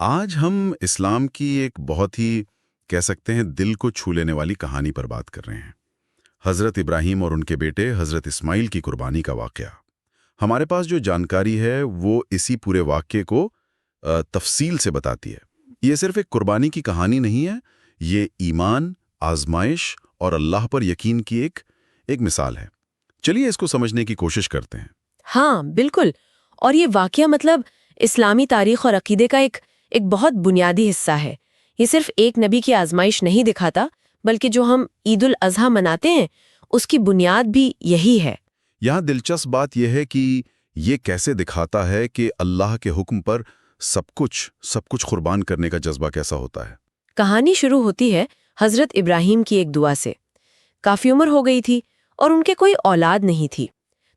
آج ہم اسلام کی ایک بہت ہی کہہ سکتے ہیں دل کو چھو لینے والی کہانی پر بات کر رہے ہیں۔ حضرت ابراہیم اور ان کے بیٹے حضرت اسماعیل کی قربانی کا واقعہ۔ ہمارے پاس جو جانکاری ہے وہ اسی پورے واقعے کو تفصیل سے بتاتی ہے۔ یہ صرف ایک قربانی کی کہانی نہیں ہے، یہ ایمان، آزمائش اور اللہ پر یقین کی ایک مثال ہے۔ چلیے اس کو سمجھنے کی کوشش کرتے ہیں۔ ہاں بالکل، اور یہ واقعہ اسلامی تاریخ اور عقیدے کا ایک بہت بنیادی حصہ ہے۔ یہ صرف ایک نبی کی آزمائش نہیں دکھاتا، بلکہ جو ہم عید الاضحیٰ مناتے ہیں اس کی بنیاد بھی یہی ہے۔ یہاں دلچسپ بات یہ ہے کہ یہ کیسے دکھاتا ہے کہ اللہ کے حکم پر سب کچھ قربان کرنے کا جذبہ کیسا ہوتا ہے۔ کہانی شروع ہوتی ہے حضرت ابراہیم کی ایک دعا سے۔ کافی عمر ہو گئی تھی اور ان کے کوئی اولاد نہیں تھی،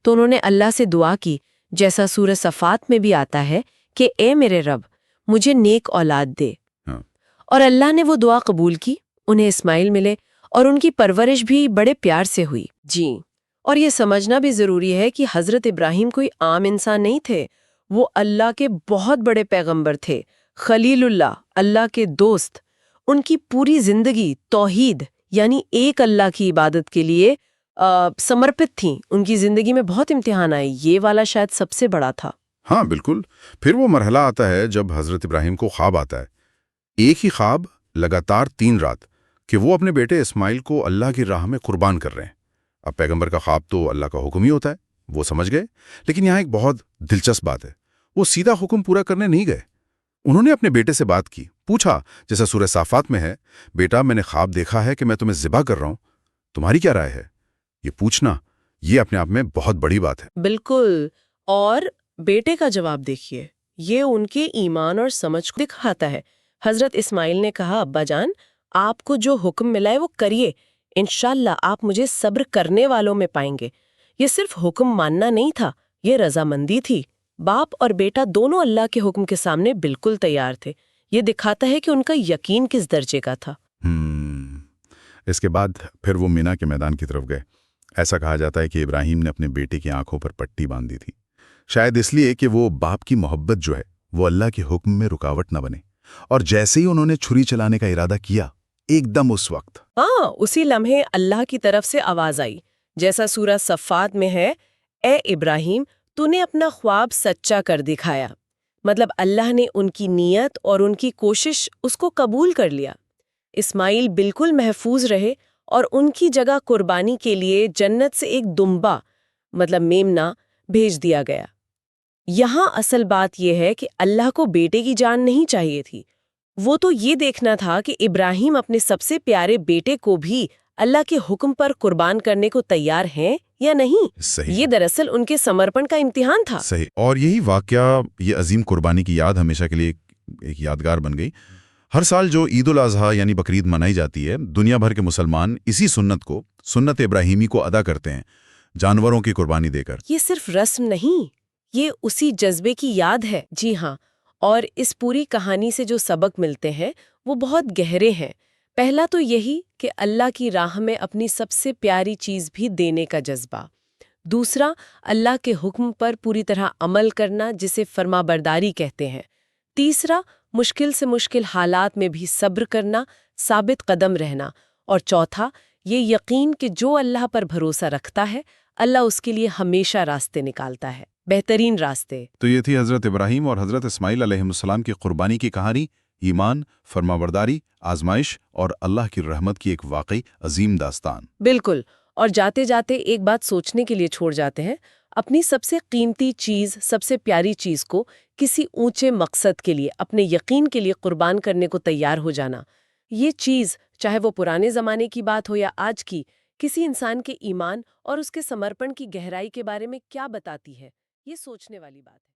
تو انہوں نے اللہ سے دعا کی، جیسا سورہ صفات میں بھی آتا ہے کہ اے میرے رب، مجھے نیک اولاد دے۔ ہاں۔ اور اللہ نے وہ دعا قبول کی، انہیں اسماعیل ملے اور ان کی پرورش بھی بڑے پیار سے ہوئی۔ جی، اور یہ سمجھنا بھی ضروری ہے کہ حضرت ابراہیم کوئی عام انسان نہیں تھے، وہ اللہ کے بہت بڑے پیغمبر تھے، خلیل اللہ کے دوست۔ ان کی پوری زندگی توحید یعنی ایک اللہ کی عبادت کے لیے سمرپت تھیں۔ ان کی زندگی میں بہت امتحان آئے، یہ والا شاید سب سے بڑا تھا۔ ہاں بالکل، پھر وہ مرحلہ آتا ہے جب حضرت ابراہیم کو خواب آتا ہے، ایک ہی خواب لگاتار 3 رات، کہ وہ اپنے بیٹے اسماعیل کو اللہ کی راہ میں قربان کر رہے ہیں۔ اب پیغمبر کا خواب تو اللہ کا حکم ہی ہوتا ہے، وہ سمجھ گئے، لیکن یہاں ایک بہت دلچسپ بات ہے، وہ سیدھا حکم پورا کرنے نہیں گئے۔ انہوں نے اپنے بیٹے سے بات کی، پوچھا، جیسا سورہ صافات میں ہے، بیٹا میں نے خواب دیکھا ہے کہ میں تمہیں ذبح کر رہا ہوں، تمہاری کیا رائے ہے؟ یہ پوچھنا، یہ اپنے آپ میں بہت بڑی بات ہے۔ بالکل، اور بیٹے کا جواب دیکھیے، یہ ان کے ایمان اور سمجھ کو دکھاتا ہے۔ حضرت اسماعیل نے کہا، ابا جان، آپ کو جو حکم ملا ہے وہ کریے، انشاءاللہ آپ مجھے صبر کرنے والوں میں پائیں گے۔ یہ صرف حکم ماننا نہیں تھا، یہ رضامندی تھی۔ باپ اور بیٹا دونوں اللہ کے حکم کے سامنے بالکل تیار تھے۔ یہ دکھاتا ہے کہ ان کا یقین کس درجے کا تھا۔ اس کے بعد پھر وہ مینا کے میدان کی طرف گئے۔ ایسا کہا جاتا ہے کہ ابراہیم نے اپنے بیٹے کی آنکھوں پر پٹی باندھی تھی، شاید اس لیے کہ وہ باپ کی محبت جو ہے وہ اللہ کے حکم میں رکاوٹ نہ بنے۔ اور جیسے ہی انہوں نے چھری چلانے کا ارادہ کیا، ایک دم اس وقت اسی لمحے اللہ کی طرف سے آواز آئی، جیسا سورہ صفات میں ہے، اے ابراہیم، تو نے اپنا خواب سچا کر دکھایا۔ مطلب اللہ نے ان کی نیت اور ان کی کوشش اس کو قبول کر لیا۔ اسماعیل بالکل محفوظ رہے اور ان کی جگہ قربانی کے لیے جنت سے ایک دمبا میمنا بھیج دیا گیا۔ یہاں اصل بات یہ ہے کہ اللہ کو بیٹے کی جان نہیں چاہیے تھی، وہ تو یہ دیکھنا تھا کہ ابراہیم اپنے سب سے پیارے بیٹے کو بھی اللہ کے حکم پر قربان کرنے کو تیار ہیں یا نہیں۔ صحیح۔ یہ دراصل ان کے سمرپن کا امتحان تھا۔ صحیح، اور یہی واقعہ، یہ عظیم قربانی کی یاد ہمیشہ کے لیے ایک یادگار بن گئی۔ ہر سال جو عید الاضحیٰ یعنی بقرعید منائی جاتی ہے، دنیا بھر کے مسلمان اسی سنت ابراہیمی کو ادا کرتے ہیں، جانوروں کی قربانی دے کر۔ یہ صرف رسم نہیں، یہ اسی جذبے کی یاد ہے۔ جی ہاں، اور اس پوری کہانی سے جو سبق ملتے ہیں وہ بہت گہرے ہیں۔ پہلا تو یہی کہ اللہ کی راہ میں اپنی سب سے پیاری چیز بھی دینے کا جذبہ۔ دوسرا، اللہ کے حکم پر پوری طرح عمل کرنا، جسے فرما برداری کہتے ہیں۔ تیسرا، مشکل سے مشکل حالات میں بھی صبر کرنا، ثابت قدم رہنا۔ اور چوتھا، یہ یقین کہ جو اللہ پر بھروسہ رکھتا ہے، اللہ اس کے لیے ہمیشہ راستے نکالتا ہے، بہترین راستے۔ تو یہ تھی حضرت ابراہیم اور حضرت اسماعیل علیہ السلام کی قربانی کی کہانی، ایمان، فرمانبرداری، آزمائش اور اللہ کی رحمت کی ایک واقعی عظیم داستان۔ بالکل، اور جاتے جاتے ایک بات سوچنے کے لیے چھوڑ جاتے ہیں، اپنی سب سے قیمتی چیز، سب سے پیاری چیز کو کسی اونچے مقصد کے لیے، اپنے یقین کے لیے قربان کرنے کو تیار ہو جانا۔ یہ چیز، چاہے وہ پرانے زمانے کی بات ہو یا آج کی، کسی انسان کے ایمان اور اس کے سمرپن کی گہرائی کے بارے میں کیا بتاتی ہے، یہ سوچنے والی بات ہے۔